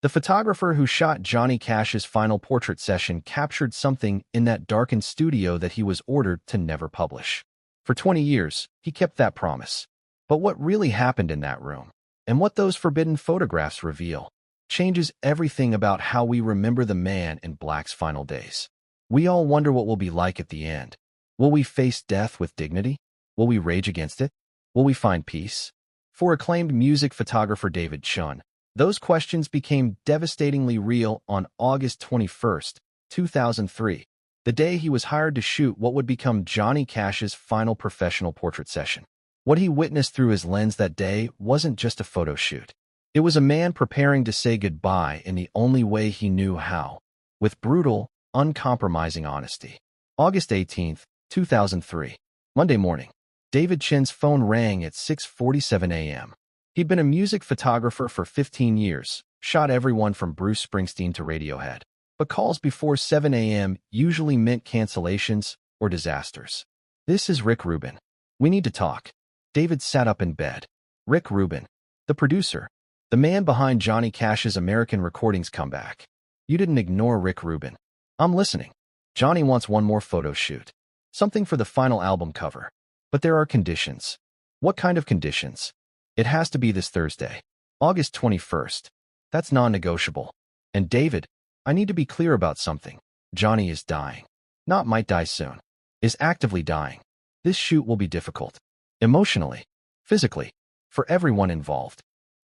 The photographer who shot Johnny Cash's final portrait session captured something in that darkened studio that he was ordered to never publish. For 20 years, he kept that promise. But what really happened in that room, and what those forbidden photographs reveal, changes everything about how we remember the man in Black's final days. We all wonder what will be like at the end. Will we face death with dignity? Will we rage against it? Will we find peace? For acclaimed music photographer David Chun, those questions became devastatingly real on August 21, 2003, the day he was hired to shoot what would become Johnny Cash's final professional portrait session. What he witnessed through his lens that day wasn't just a photo shoot. It was a man preparing to say goodbye in the only way he knew how, with brutal, uncompromising honesty. August 18, 2003, Monday morning. David Chin's phone rang at 6:47 a.m. He'd been a music photographer for 15 years, shot everyone from Bruce Springsteen to Radiohead. But calls before 7 a.m. usually meant cancellations or disasters. "This is Rick Rubin. We need to talk." David sat up in bed. Rick Rubin, the producer, the man behind Johnny Cash's American Recordings comeback. "You didn't ignore Rick Rubin." "I'm listening. Johnny wants one more photo shoot. Something for the final album cover. But there are conditions." "What kind of conditions?" "It has to be this Thursday, August 21st. That's non-negotiable." "And David, I need to be clear about something. Johnny is dying. Not might die soon. Is actively dying. This shoot will be difficult. Emotionally, physically, for everyone involved."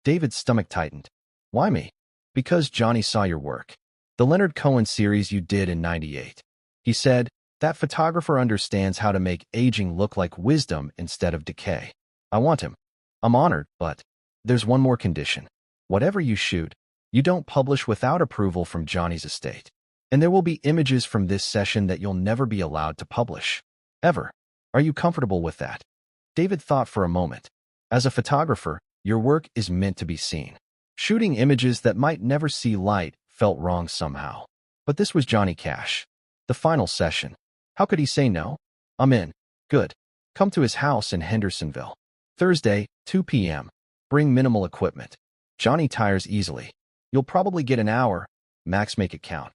David's stomach tightened. "Why me?" "Because Johnny saw your work. The Leonard Cohen series you did in '98. He said, that photographer understands how to make aging look like wisdom instead of decay. I want him. I'm honored, but there's one more condition. Whatever you shoot, you don't publish without approval from Johnny's estate. And there will be images from this session that you'll never be allowed to publish. Ever. Are you comfortable with that?" David thought for a moment. As a photographer, your work is meant to be seen. Shooting images that might never see light felt wrong somehow. But this was Johnny Cash. The final session. How could he say no? "I'm in." "Good. Come to his house in Hendersonville. Thursday, 2 p.m. Bring minimal equipment. Johnny tires easily. You'll probably get an hour. Max, make it count."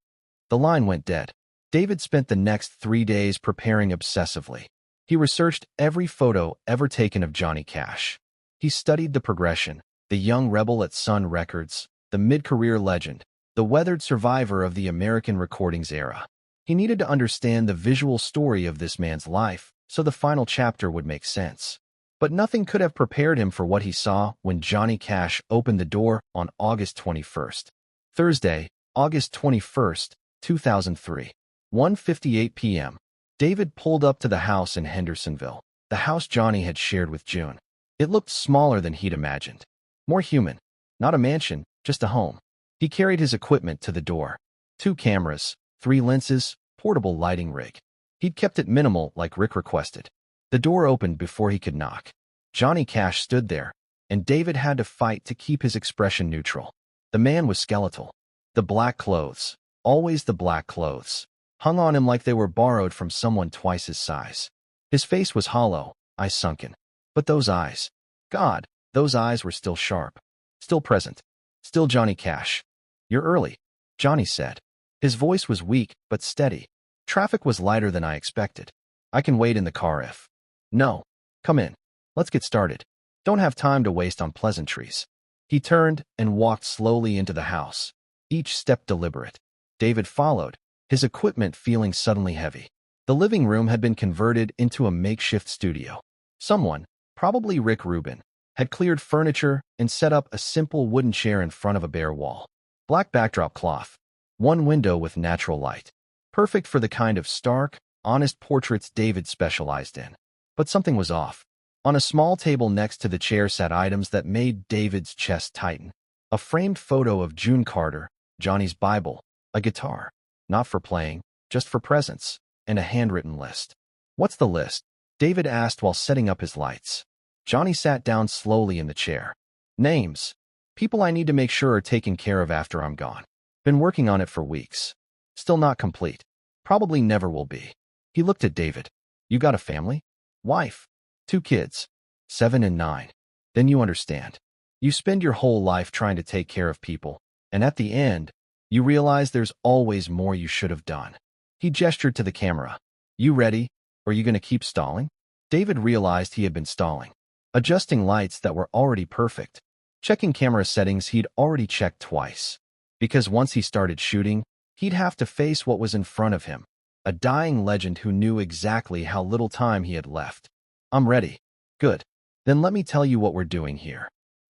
The line went dead. David spent the next 3 days preparing obsessively. He researched every photo ever taken of Johnny Cash. He studied the progression, the young rebel at Sun Records, the mid-career legend, the weathered survivor of the American Recordings era. He needed to understand the visual story of this man's life so the final chapter would make sense. But nothing could have prepared him for what he saw when Johnny Cash opened the door on August 21st. Thursday, August 21st, 2003. 1:58 p.m. David pulled up to the house in Hendersonville, the house Johnny had shared with June. It looked smaller than he'd imagined. More human. Not a mansion, just a home. He carried his equipment to the door. 2 cameras, 3 lenses, portable lighting rig. He'd kept it minimal like Rick requested. The door opened before he could knock. Johnny Cash stood there, and David had to fight to keep his expression neutral. The man was skeletal. The black clothes, always the black clothes, hung on him like they were borrowed from someone twice his size. His face was hollow, eyes sunken. But those eyes, God, those eyes were still sharp, still present, still Johnny Cash. "You're early," Johnny said. His voice was weak but steady. "Traffic was lighter than I expected. I can wait in the car if..." "No. Come in. Let's get started. Don't have time to waste on pleasantries." He turned and walked slowly into the house, each step deliberate. David followed, his equipment feeling suddenly heavy. The living room had been converted into a makeshift studio. Someone, probably Rick Rubin, had cleared furniture and set up a simple wooden chair in front of a bare wall. Black backdrop cloth. One window with natural light. Perfect for the kind of stark, honest portraits David specialized in. But something was off. On a small table next to the chair sat items that made David's chest tighten. A framed photo of June Carter, Johnny's Bible, a guitar, not for playing, just for presence, and a handwritten list. "What's the list?" David asked while setting up his lights. Johnny sat down slowly in the chair. "Names. People I need to make sure are taken care of after I'm gone. Been working on it for weeks. Still not complete. Probably never will be." He looked at David. "You got a family?" "Wife. 2 kids. 7 and 9. Then you understand. You spend your whole life trying to take care of people, And at the end, you realize there's always more you should have done. He gestured to the camera. You ready? Or are you going to keep stalling? David realized he had been stalling, adjusting lights that were already perfect, checking camera settings he'd already checked twice. Because once he started shooting, he'd have to face what was in front of him, a dying legend who knew exactly how little time he had left. I'm ready. Good. Then let me tell you what we're doing here.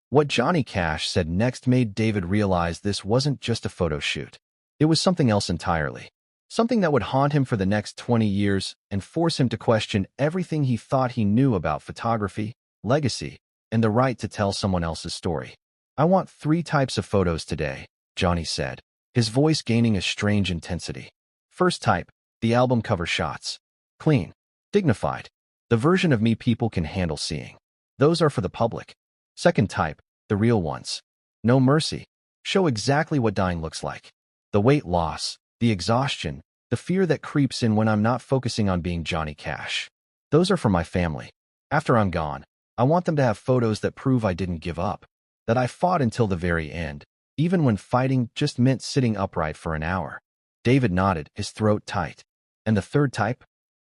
What Johnny Cash said next made David realize this wasn't just a photo shoot. It was something else entirely. Something that would haunt him for the next 20 years and force him to question everything he thought he knew about photography, legacy, and the right to tell someone else's story. I want 3 types of photos today, Johnny said, his voice gaining a strange intensity. First type, the album cover shots. Clean, dignified, the version of me people can handle seeing. Those are for the public. Second type, the real ones. No mercy. Show exactly what dying looks like. The weight loss, the exhaustion, the fear that creeps in when I'm not focusing on being Johnny Cash. Those are for my family. After I'm gone, I want them to have photos that prove I didn't give up, that I fought until the very end, even when fighting just meant sitting upright for an hour. David nodded, his throat tight. And the third type?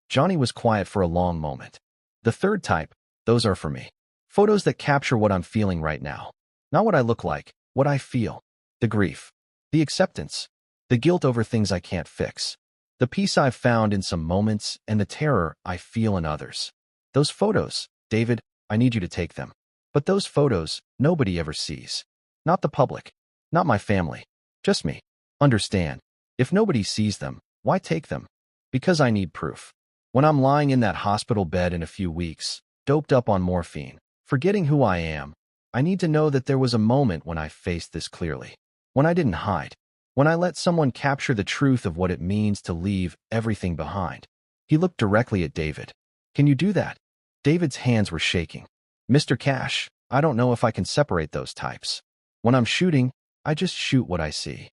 Johnny was quiet for a long moment. The third type, those are for me. Photos that capture what I'm feeling right now. Not what I look like, what I feel. The grief, the acceptance, the guilt over things I can't fix, the peace I've found in some moments, and the terror I feel in others. Those photos, David, I need you to take them. But those photos, nobody ever sees. Not the public. Not my family. Just me. Understand? If nobody sees them, why take them? Because I need proof. When I'm lying in that hospital bed in a few weeks, doped up on morphine, forgetting who I am, I need to know that there was a moment when I faced this clearly. When I didn't hide. When I let someone capture the truth of what it means to leave everything behind. He looked directly at David. Can you do that? David's hands were shaking. Mr. Cash, I don't know if I can separate those types. When I'm shooting, I just shoot what I see.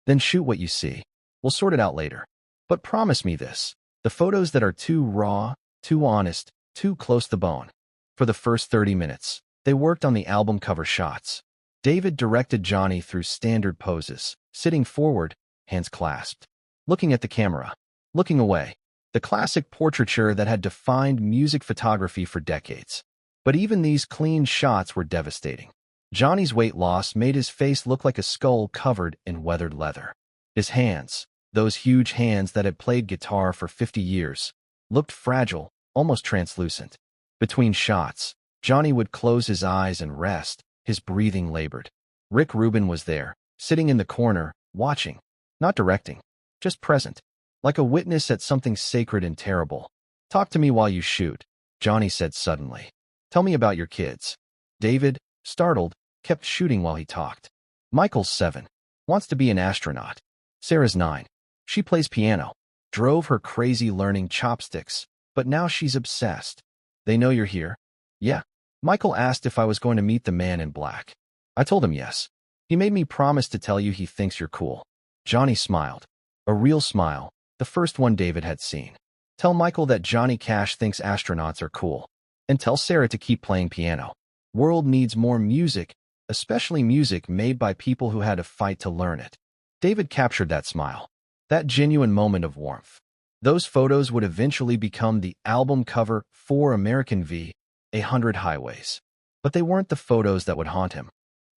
Then shoot what you see. We'll sort it out later. But promise me this. The photos that are too raw, too honest, too close to the bone. For the first 30 minutes, they worked on the album cover shots. David directed Johnny through standard poses, sitting forward, hands clasped, looking at the camera, looking away, the classic portraiture that had defined music photography for decades. But even these clean shots were devastating. Johnny's weight loss made his face look like a skull covered in weathered leather. His hands, those huge hands that had played guitar for 50 years, looked fragile, almost translucent. Between shots, Johnny would close his eyes and rest, his breathing labored. Rick Rubin was there, sitting in the corner, watching, not directing, just present, like a witness at something sacred and terrible. Talk to me while you shoot, Johnny said suddenly. Tell me about your kids. David, startled, kept shooting while he talked. Michael's 7, wants to be an astronaut. Sarah's 9. She plays piano, drove her crazy learning chopsticks, but now she's obsessed. They know you're here? Yeah. Michael asked if I was going to meet the man in black. I told him yes. He made me promise to tell you he thinks you're cool. Johnny smiled. A real smile, the first one David had seen. Tell Michael that Johnny Cash thinks astronauts are cool. And tell Sarah to keep playing piano. World needs more music, especially music made by people who had to fight to learn it. David captured that smile. That genuine moment of warmth. Those photos would eventually become the album cover for American V, 100 Highways. But they weren't the photos that would haunt him.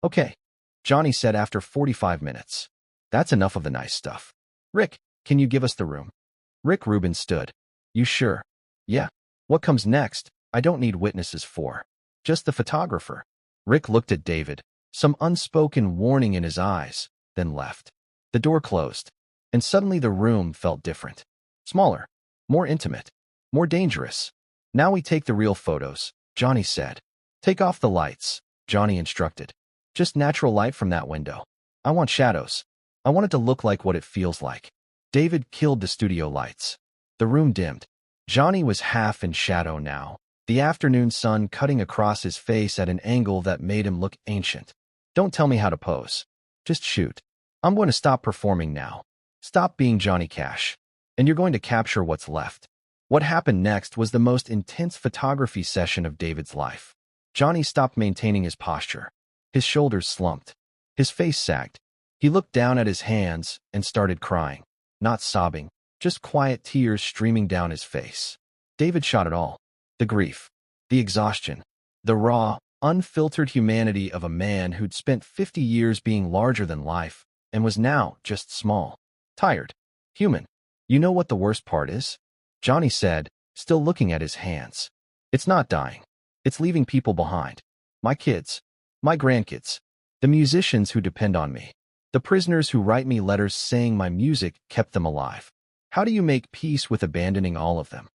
Okay, Johnny said after 45 minutes. That's enough of the nice stuff. Rick, can you give us the room? Rick Rubin stood. You sure? Yeah. What comes next, I don't need witnesses for. Just the photographer. Rick looked at David, some unspoken warning in his eyes, then left. The door closed, and suddenly the room felt different. Smaller, more intimate, more dangerous. Now we take the real photos, Johnny said. Take off the lights, Johnny instructed. Just natural light from that window. I want shadows. I want it to look like what it feels like. David killed the studio lights. The room dimmed. Johnny was half in shadow now, the afternoon sun cutting across his face at an angle that made him look ancient. Don't tell me how to pose. Just shoot. I'm going to stop performing now. Stop being Johnny Cash. And you're going to capture what's left. What happened next was the most intense photography session of David's life. Johnny stopped maintaining his posture. His shoulders slumped. His face sagged. He looked down at his hands and started crying. Not sobbing, just quiet tears streaming down his face. David shot it all. The grief, the exhaustion, the raw, unfiltered humanity of a man who'd spent 50 years being larger than life and was now just small, tired, human. You know what the worst part is? Johnny said, still looking at his hands. It's not dying. It's leaving people behind. My kids, my grandkids, the musicians who depend on me, the prisoners who write me letters saying my music kept them alive. How do you make peace with abandoning all of them?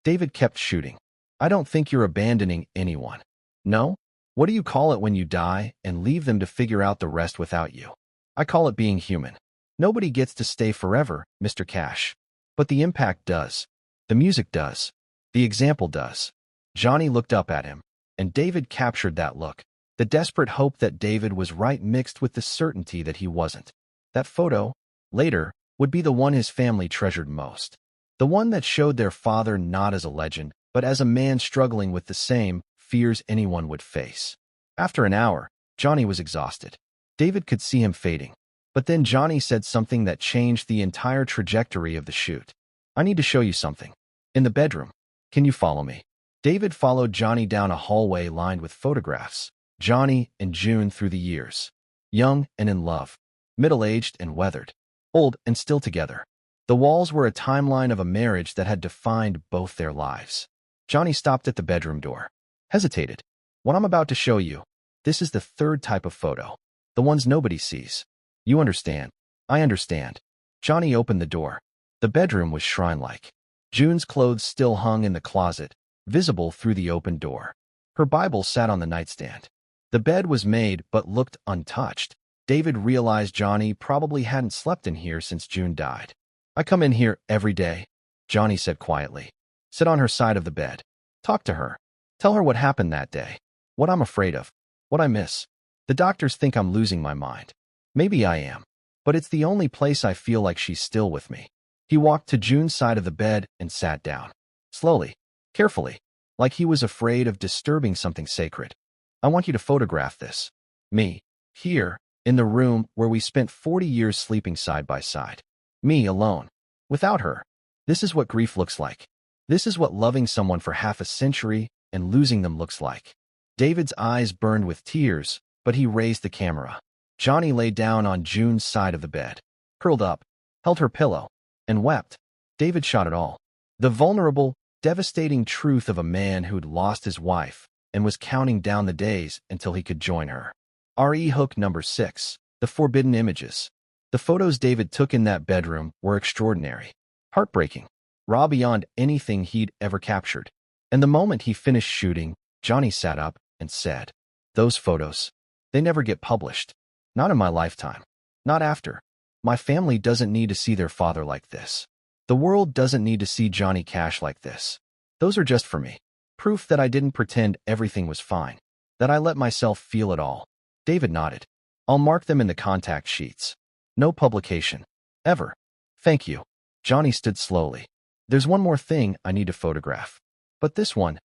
David kept shooting. I don't think you're abandoning anyone. No? What do you call it when you die and leave them to figure out the rest without you? I call it being human. Nobody gets to stay forever, Mr. Cash. But the impact does. The music does. The example does. Johnny looked up at him, and David captured that look. The desperate hope that David was right mixed with the certainty that he wasn't. That photo, later, would be the one his family treasured most. The one that showed their father not as a legend, but as a man struggling with the same fears anyone would face. After an hour, Johnny was exhausted. David could see him fading. But then Johnny said something that changed the entire trajectory of the shoot. I need to show you something. In the bedroom. Can you follow me? David followed Johnny down a hallway lined with photographs. Johnny and June through the years. Young and in love. Middle-aged and weathered. Old and still together. The walls were a timeline of a marriage that had defined both their lives. Johnny stopped at the bedroom door. Hesitated. What I'm about to show you, this is the third type of photo. The ones nobody sees. You understand. I understand. Johnny opened the door. The bedroom was shrine-like. June's clothes still hung in the closet, visible through the open door. Her Bible sat on the nightstand. The bed was made but looked untouched. David realized Johnny probably hadn't slept in here since June died. I come in here every day, Johnny said quietly. Sit on her side of the bed. Talk to her. Tell her what happened that day. What I'm afraid of. What I miss. The doctors think I'm losing my mind. Maybe I am. But it's the only place I feel like she's still with me. He walked to June's side of the bed and sat down. Slowly. Carefully. Like he was afraid of disturbing something sacred. I want you to photograph this. Me. Here. In the room where we spent 40 years sleeping side by side. Me alone. Without her. This is what grief looks like. This is what loving someone for half a century and losing them looks like. David's eyes burned with tears, but he raised the camera. Johnny lay down on June's side of the bed, curled up, held her pillow, and wept. David shot it all. The vulnerable, devastating truth of a man who'd lost his wife and was counting down the days until he could join her. Hook number 6, The Forbidden Images. The photos David took in that bedroom were extraordinary, heartbreaking, raw beyond anything he'd ever captured. And the moment he finished shooting, Johnny sat up and said, "Those photos, they never get published. Not in my lifetime. Not after. My family doesn't need to see their father like this. The world doesn't need to see Johnny Cash like this. Those are just for me. Proof that I didn't pretend everything was fine. That I let myself feel it all." David nodded. "I'll mark them in the contact sheets. No publication. Ever. Thank you." Johnny stood slowly. "There's one more thing I need to photograph. But this one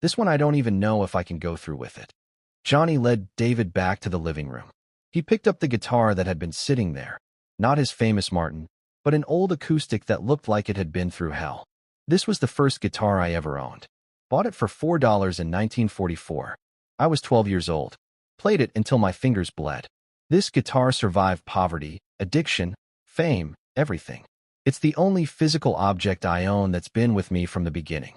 I don't even know if I can go through with it." Johnny led David back to the living room. He picked up the guitar that had been sitting there. Not his famous Martin, but an old acoustic that looked like it had been through hell. "This was the first guitar I ever owned. Bought it for $4 in 1944. I was 12 years old. Played it until my fingers bled. This guitar survived poverty, addiction, fame, everything. It's the only physical object I own that's been with me from the beginning."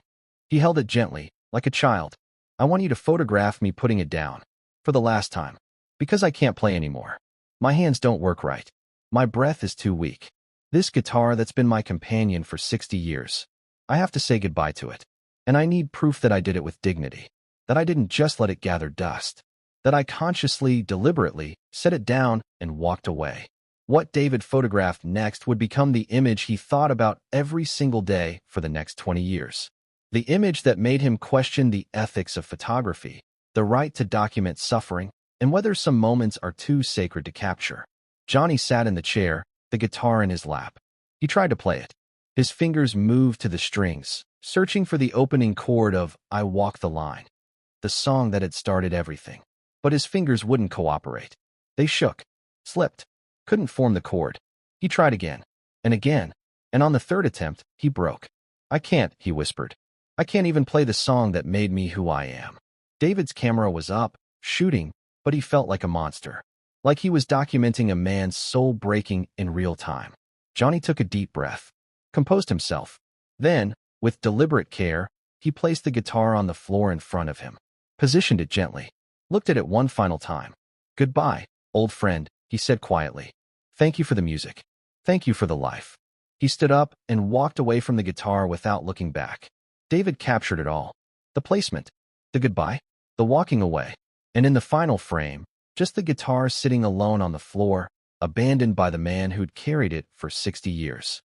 He held it gently, like a child. "I want you to photograph me putting it down. For the last time. Because I can't play anymore. My hands don't work right. My breath is too weak. This guitar that's been my companion for 60 years. I have to say goodbye to it. And I need proof that I did it with dignity. That I didn't just let it gather dust. That I consciously, deliberately, set it down and walked away." What David photographed next would become the image he thought about every single day for the next 20 years. The image that made him question the ethics of photography, the right to document suffering, and whether some moments are too sacred to capture. Johnny sat in the chair, the guitar in his lap. He tried to play it. His fingers moved to the strings, searching for the opening chord of "I Walk the Line," the song that had started everything. But his fingers wouldn't cooperate. They shook, slipped, Couldn't form the chord. He tried again, and again, and on the third attempt, he broke. "I can't," he whispered. "I can't even play the song that made me who I am." David's camera was up, shooting, but he felt like a monster. Like he was documenting a man's soul breaking in real time. Johnny took a deep breath, composed himself. Then, with deliberate care, he placed the guitar on the floor in front of him, positioned it gently, looked at it one final time. "Goodbye, old friend," he said quietly. "Thank you for the music. Thank you for the life." He stood up and walked away from the guitar without looking back. David captured it all. The placement, the goodbye, the walking away, and in the final frame, just the guitar sitting alone on the floor, abandoned by the man who'd carried it for 60 years.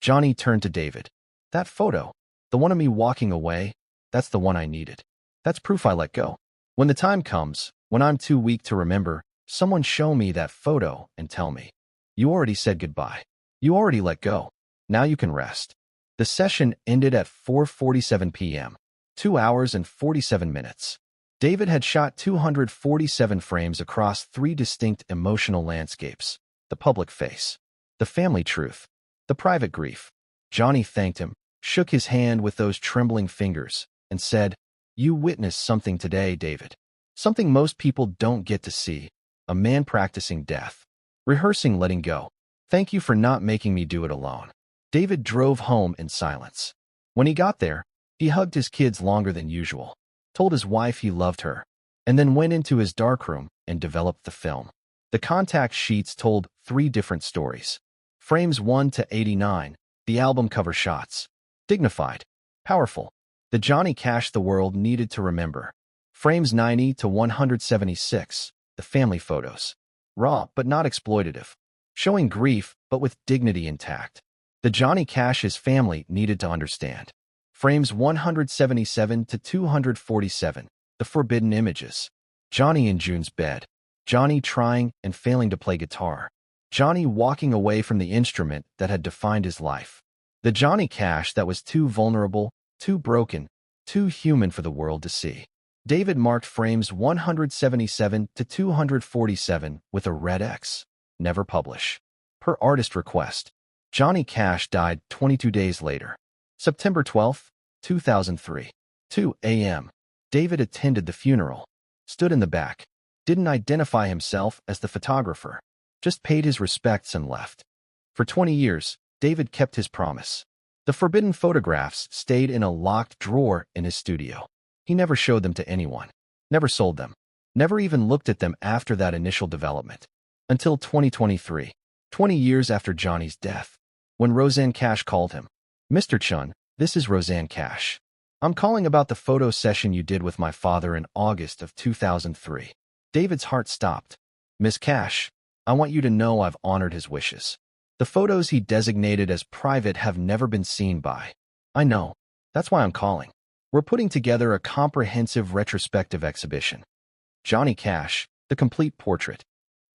Johnny turned to David. "That photo, the one of me walking away, that's the one I needed. That's proof I let go. When the time comes, when I'm too weak to remember, someone show me that photo and tell me, you already said goodbye. You already let go. Now you can rest." The session ended at 4:47 p.m., 2 hours and 47 minutes. David had shot 247 frames across 3 distinct emotional landscapes: the public face, the family truth, the private grief. Johnny thanked him, shook his hand with those trembling fingers, and said, "You witnessed something today, David. Something most people don't get to see. A man practicing death, rehearsing letting go. Thank you for not making me do it alone." David drove home in silence. When he got there, he hugged his kids longer than usual, told his wife he loved her, and then went into his darkroom and developed the film. The contact sheets told 3 different stories. Frames 1 to 89, the album cover shots. Dignified, powerful. The Johnny Cash the world needed to remember. Frames 90 to 176, the family photos. Raw but not exploitative. Showing grief but with dignity intact. The Johnny Cash his family needed to understand. Frames 177 to 247, the forbidden images. Johnny in June's bed. Johnny trying and failing to play guitar. Johnny walking away from the instrument that had defined his life. The Johnny Cash that was too vulnerable, too broken, too human for the world to see. David marked frames 177 to 247 with a red X. Never publish. Per artist request. Johnny Cash died 22 days later. September 12, 2003. 2 a.m. David attended the funeral. Stood in the back. Didn't identify himself as the photographer. Just paid his respects and left. For 20 years, David kept his promise. The forbidden photographs stayed in a locked drawer in his studio. He never showed them to anyone. Never sold them. Never even looked at them after that initial development. Until 2023, 20 years after Johnny's death, when Rosanne Cash called him. "Mr. Chun, this is Rosanne Cash. I'm calling about the photo session you did with my father in August of 2003. David's heart stopped. "Miss Cash, I want you to know I've honored his wishes. The photos he designated as private have never been seen by. I know. That's why I'm calling. We're putting together a comprehensive retrospective exhibition. Johnny Cash, the complete portrait.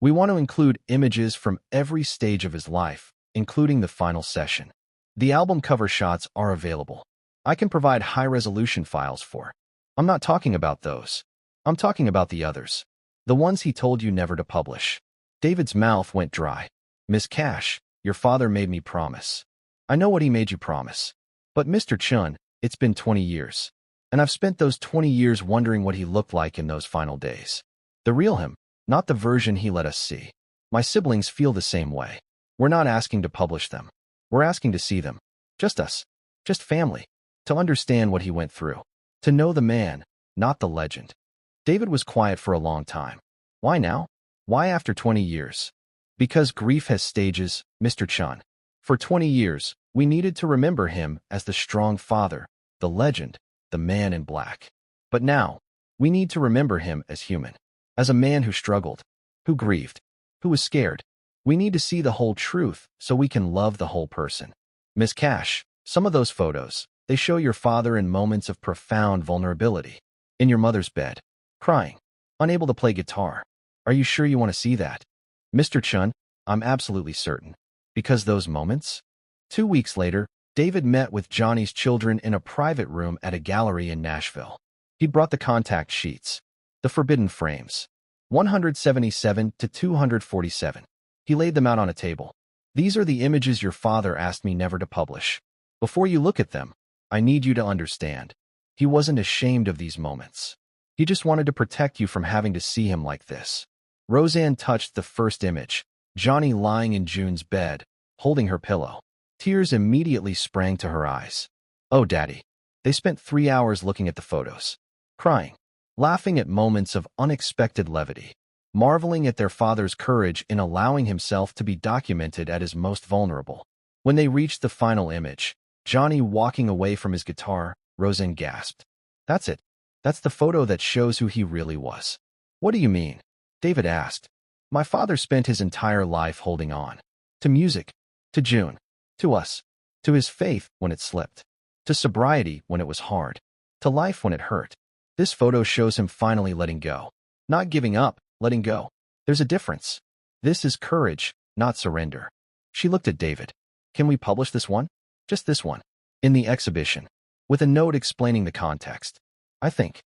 We want to include images from every stage of his life, including the final session. The album cover shots are available. I can provide high-resolution files for. I'm not talking about those. I'm talking about the others. The ones he told you never to publish." David's mouth went dry. "Miss Cash, your father made me promise. I know what he made you promise. But Mr. Chun, it's been 20 years. And I've spent those 20 years wondering what he looked like in those final days. The real him, not the version he let us see. My siblings feel the same way. We're not asking to publish them. We're asking to see them. Just us. Just family. To understand what he went through. To know the man, not the legend." David was quiet for a long time. Why now? Why after 20 years? Because grief has stages, Mr. Chun. For 20 years, we needed to remember him as the strong father, the legend, the man in black. But now, we need to remember him as human. As a man who struggled, who grieved, who was scared. We need to see the whole truth so we can love the whole person. Miss Cash, some of those photos, they show your father in moments of profound vulnerability. In your mother's bed, crying, unable to play guitar. Are you sure you want to see that? Mr. Chun, I'm absolutely certain. Because those moments? 2 weeks later, David met with Johnny's children in a private room at a gallery in Nashville. He brought the contact sheets, the forbidden frames, 177 to 247. He laid them out on a table. These are the images your father asked me never to publish. Before you look at them, I need you to understand. He wasn't ashamed of these moments. He just wanted to protect you from having to see him like this. Roseanne touched the first image, Johnny lying in June's bed, holding her pillow. Tears immediately sprang to her eyes. Oh, Daddy. They spent 3 hours looking at the photos, crying, laughing at moments of unexpected levity, marveling at their father's courage in allowing himself to be documented at his most vulnerable. When they reached the final image, Johnny walking away from his guitar, Roseanne gasped. That's it. That's the photo that shows who he really was. What do you mean? David asked. My father spent his entire life holding on. To music. To June. To us. To his faith when it slipped. To sobriety when it was hard. To life when it hurt. This photo shows him finally letting go. Not giving up, letting go. There's a difference. This is courage, not surrender. She looked at David. Can we publish this one? Just this one. In the exhibition. With a note explaining the context. I think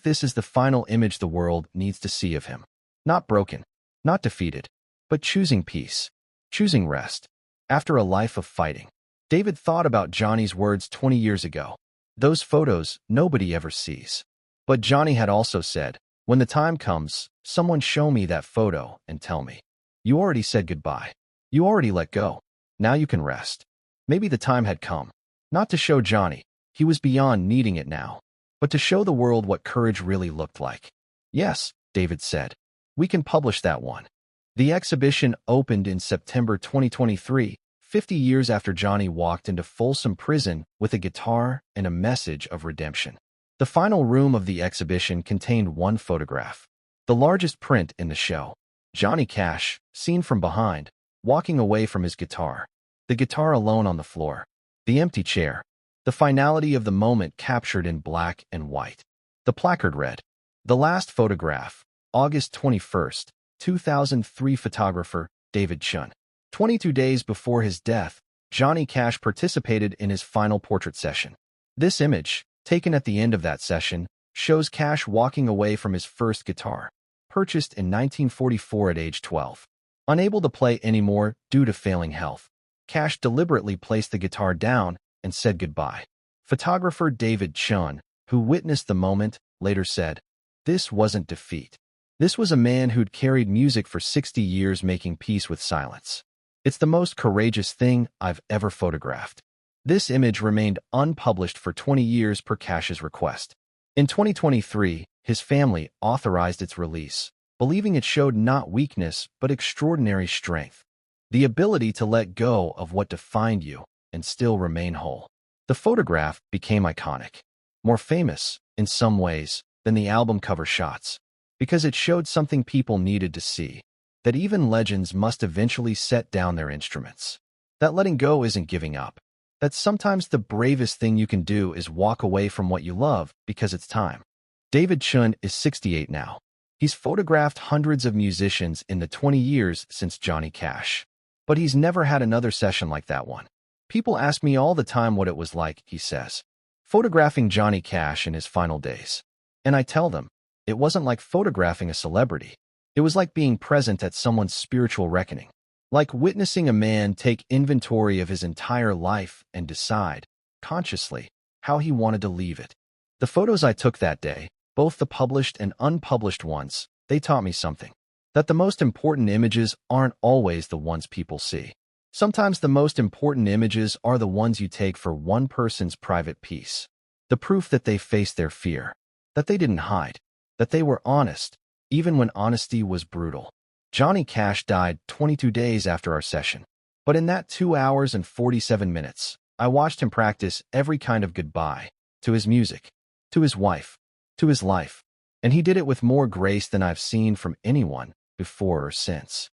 this is the final image the world needs to see of him. Not broken. Not defeated. But choosing peace. Choosing rest. After a life of fighting. David thought about Johnny's words 20 years ago. Those photos nobody ever sees. But Johnny had also said, when the time comes, someone show me that photo and tell me. You already said goodbye. You already let go. Now you can rest. Maybe the time had come. Not to show Johnny. He was beyond needing it now. But to show the world what courage really looked like. Yes, David said. We can publish that one. The exhibition opened in September 2023, 50 years after Johnny walked into Folsom Prison with a guitar and a message of redemption. The final room of the exhibition contained one photograph, the largest print in the show. Johnny Cash, seen from behind, walking away from his guitar. The guitar alone on the floor. The empty chair. The finality of the moment captured in black and white. The placard read, "The last photograph, August 21st, 2003. Photographer, David Chun." 22 days before his death, Johnny Cash participated in his final portrait session. This image, taken at the end of that session, shows Cash walking away from his first guitar, purchased in 1944 at age 12. Unable to play anymore due to failing health, Cash deliberately placed the guitar down and said goodbye. Photographer David Chun, who witnessed the moment, later said, "This wasn't defeat. This was a man who'd carried music for 60 years making peace with silence. It's the most courageous thing I've ever photographed." This image remained unpublished for 20 years per Cash's request. In 2023, his family authorized its release, believing it showed not weakness but extraordinary strength. The ability to let go of what defined you and still remain whole. The photograph became iconic, more famous, in some ways, than the album cover shots, because it showed something people needed to see, that even legends must eventually set down their instruments. That letting go isn't giving up. That sometimes the bravest thing you can do is walk away from what you love because it's time. David Chun is 68 now. He's photographed hundreds of musicians in the 20 years since Johnny Cash. But he's never had another session like that one. People ask me all the time what it was like, he says, photographing Johnny Cash in his final days. And I tell them, it wasn't like photographing a celebrity. It was like being present at someone's spiritual reckoning. Like witnessing a man take inventory of his entire life and decide, consciously, how he wanted to leave it. The photos I took that day, both the published and unpublished ones, they taught me something. That the most important images aren't always the ones people see. Sometimes the most important images are the ones you take for one person's private peace. The proof that they faced their fear. That they didn't hide. That they were honest, even when honesty was brutal. Johnny Cash died 22 days after our session. But in that 2 hours and 47 minutes, I watched him practice every kind of goodbye. To his music. To his wife. To his life. And he did it with more grace than I've seen from anyone, before or since.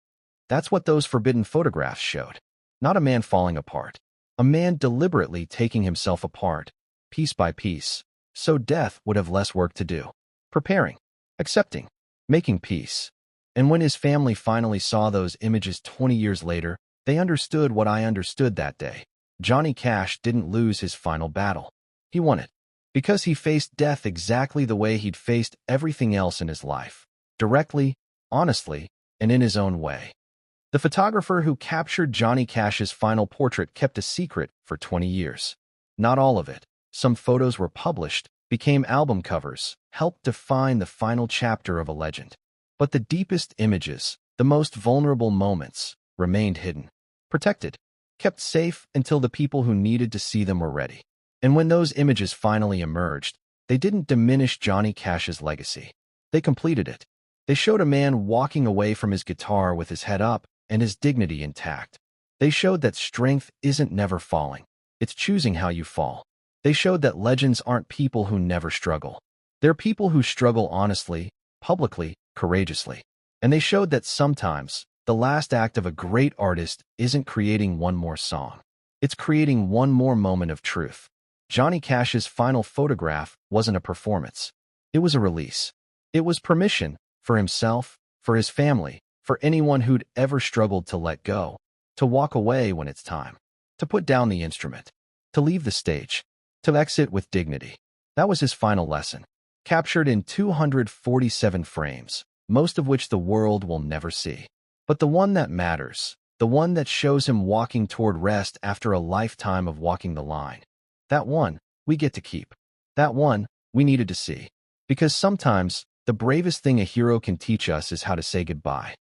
That's what those forbidden photographs showed. Not a man falling apart. A man deliberately taking himself apart, piece by piece, so death would have less work to do. Preparing, accepting, making peace. And when his family finally saw those images 20 years later, they understood what I understood that day. Johnny Cash didn't lose his final battle. He won it. Because he faced death exactly the way he'd faced everything else in his life. Directly, honestly, and in his own way. The photographer who captured Johnny Cash's final portrait kept a secret for 20 years. Not all of it. Some photos were published, became album covers, helped define the final chapter of a legend. But the deepest images, the most vulnerable moments, remained hidden, protected, kept safe until the people who needed to see them were ready. And when those images finally emerged, they didn't diminish Johnny Cash's legacy. They completed it. They showed a man walking away from his guitar with his head up and his dignity intact. They showed that strength isn't never falling. It's choosing how you fall. They showed that legends aren't people who never struggle. They're people who struggle honestly, publicly, courageously. And they showed that sometimes, the last act of a great artist isn't creating one more song. It's creating one more moment of truth. Johnny Cash's final photograph wasn't a performance. It was a release. It was permission, for himself, for his family, for anyone who'd ever struggled to let go, to walk away when it's time, to put down the instrument, to leave the stage, to exit with dignity. That was his final lesson, captured in 247 frames, most of which the world will never see. But the one that matters, the one that shows him walking toward rest after a lifetime of walking the line, that one we get to keep. That one we needed to see. Because sometimes, the bravest thing a hero can teach us is how to say goodbye.